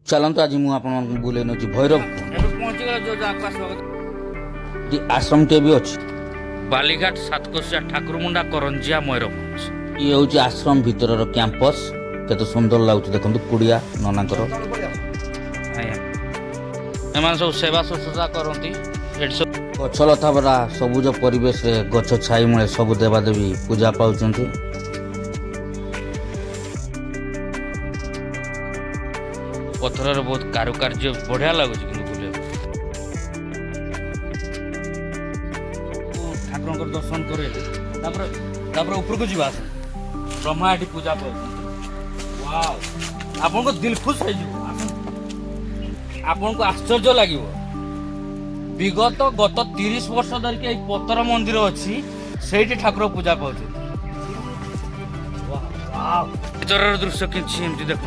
चलतु आज मुझे आपको बुले नौ भैरव आश्रम टे भी अच्छी बालीघाट सातकोशिया ठाकुरमुंडा करंजिया मयूरभंज ये हूँ आश्रम भीतर कैंपस केते सुंदर लगुच देखो कुड़िया ननाकर एमान सब सेवा शुश्रूषा करती गछ लता परा सबुज परिवेश रे गछ छाई मूले सब देवादेवी पूजा पाउछंती। पत्थर बहुत कारुकार्य बढ़िया लगुच बुले ठाकुर दर्शन कर ऊपर को जीवा ब्रह्मा ये पूजा पाउछंती। वाओ आपन को दिल खुश हो आपन को आश्चर्य लगे विगत गत 30 वर्ष धरिक पत्थर मंदिर अच्छी से ठाकुर पूजा पाँच दृश्य कि देख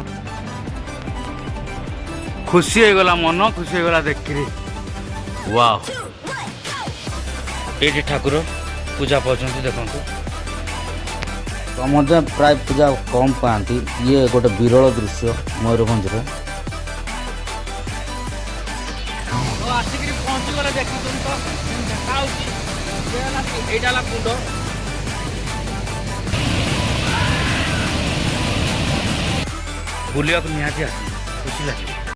खुशी हो गला मन खुशी हो गला देख वाह ये ठाकुर पूजा पाँच देखो समझे प्राय पूजा कम पाती ये गोटे विरल दृश्य मयूरभंज रे आसिक पहुँचीगले देखी तो देखा कुंड बुलिया निहाती खुशी लगे।